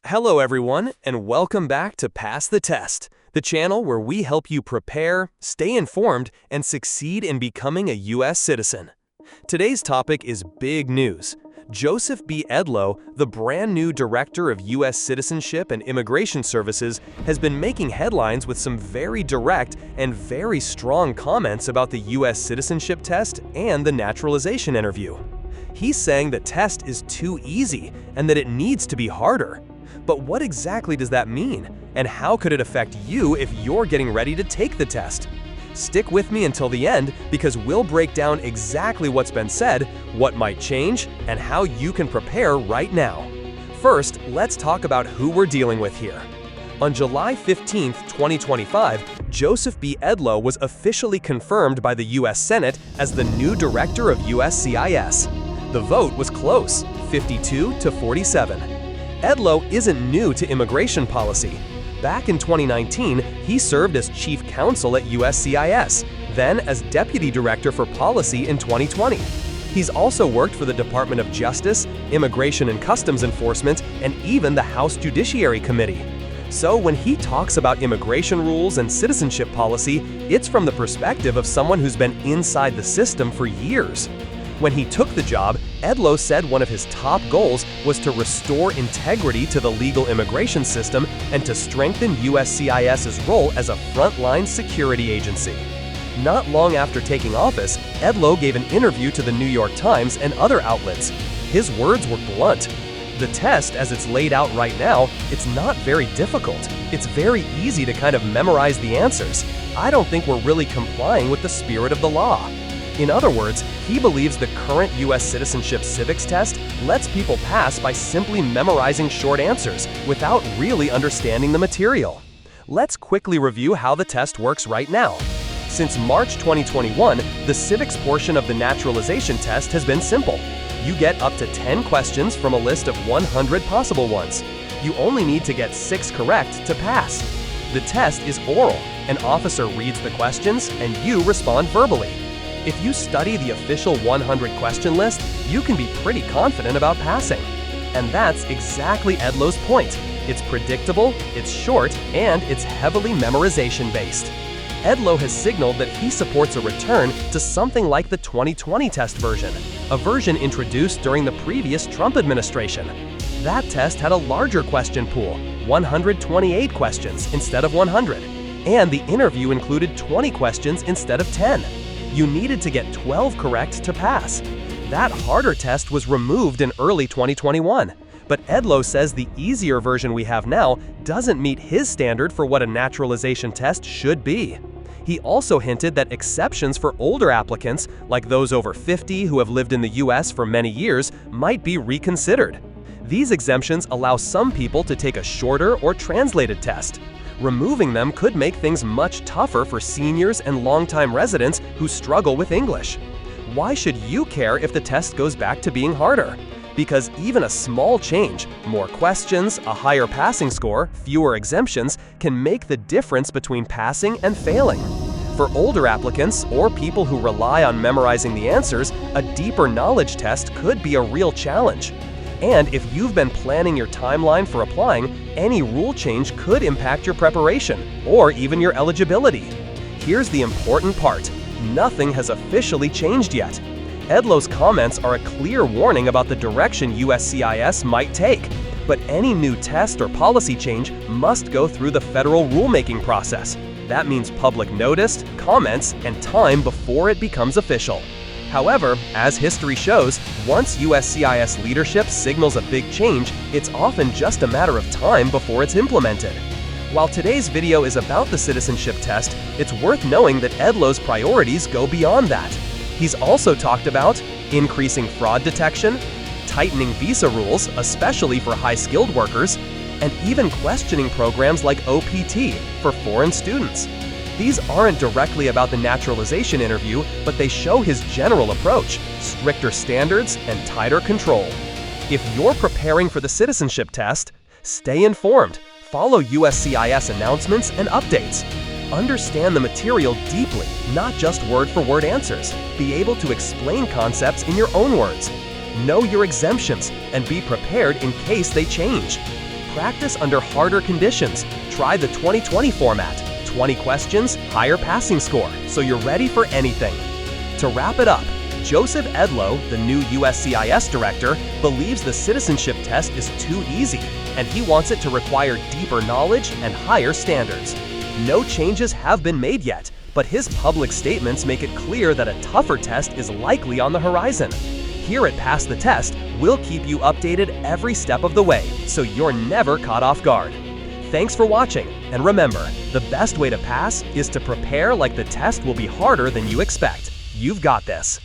Hello everyone, and welcome back to Pass the Test, the channel where we help you prepare, stay informed, and succeed in becoming a U.S. citizen. Today's topic is big news. Joseph Edlow, the brand new Director of U.S. Citizenship and Immigration Services, has been making headlines with some very direct and very strong comments about the U.S. citizenship test and the naturalization interview. He's saying the test is too easy and that it needs to be harder. But what exactly does that mean? And how could it affect you if you're getting ready to take the test? Stick with me until the end because we'll break down exactly what's been said, what might change, and how you can prepare right now. First, let's talk about who we're dealing with here. On July 15, 2025, Joseph Edlow was officially confirmed by the U.S. Senate as the new director of USCIS. The vote was close, 52 to 47. Edlow isn't new to immigration policy. Back in 2019, he served as chief counsel at USCIS, then as deputy director for policy in 2020. He's also worked for the Department of Justice, Immigration and Customs Enforcement, and even the House Judiciary Committee. So when he talks about immigration rules and citizenship policy, it's from the perspective of someone who's been inside the system for years. When he took the job, Edlow said one of his top goals was to restore integrity to the legal immigration system and to strengthen USCIS's role as a frontline security agency. Not long after taking office, Edlow gave an interview to the New York Times and other outlets. His words were blunt. The test, as it's laid out right now, it's not very difficult. It's very easy to kind of memorize the answers. I don't think we're really complying with the spirit of the law. In other words, he believes the current U.S. citizenship civics test lets people pass by simply memorizing short answers without really understanding the material. Let's quickly review how the test works right now. Since March 2021, the civics portion of the naturalization test has been simple. You get up to 10 questions from a list of 100 possible ones. You only need to get 6 correct to pass. The test is oral. An officer reads the questions and you respond verbally. If you study the official 100 question list, you can be pretty confident about passing. And that's exactly Edlow's point. It's predictable, it's short, and it's heavily memorization-based. Edlow has signaled that he supports a return to something like the 2020 test version, a version introduced during the previous Trump administration. That test had a larger question pool, 128 questions instead of 100, and the interview included 20 questions instead of 10. You needed to get 12 correct to pass. That harder test was removed in early 2021, but Edlow says the easier version we have now doesn't meet his standard for what a naturalization test should be. He also hinted that exceptions for older applicants, like those over 50 who have lived in the U.S. for many years, might be reconsidered. These exemptions allow some people to take a shorter or translated test. Removing them could make things much tougher for seniors and longtime residents who struggle with English. Why should you care if the test goes back to being harder? Because even a small change, more questions, a higher passing score, fewer exemptions, can make the difference between passing and failing. For older applicants or people who rely on memorizing the answers, a deeper knowledge test could be a real challenge. And if you've been planning your timeline for applying, any rule change could impact your preparation or even your eligibility. Here's the important part. Nothing has officially changed yet. Edlow's comments are a clear warning about the direction USCIS might take, but any new test or policy change must go through the federal rulemaking process. That means public notice, comments, and time before it becomes official. However, as history shows, once USCIS leadership signals a big change, it's often just a matter of time before it's implemented. While today's video is about the citizenship test, it's worth knowing that Edlow's priorities go beyond that. He's also talked about increasing fraud detection, tightening visa rules, especially for high-skilled workers, and even questioning programs like OPT for foreign students. These aren't directly about the naturalization interview, but they show his general approach, stricter standards and tighter control. If you're preparing for the citizenship test, stay informed, follow USCIS announcements and updates. Understand the material deeply, not just word-for-word answers. Be able to explain concepts in your own words. Know your exemptions and be prepared in case they change. practice under harder conditions. Try the 2020 format. 20 questions, higher passing score, so you're ready for anything. To wrap it up, Joseph Edlow, the new USCIS Director, believes the citizenship test is too easy, and he wants it to require deeper knowledge and higher standards. No changes have been made yet, but his public statements make it clear that a tougher test is likely on the horizon. Here at Pass the Test, we'll keep you updated every step of the way, so you're never caught off guard. Thanks for watching, and remember, the best way to pass is to prepare like the test will be harder than you expect. You've got this.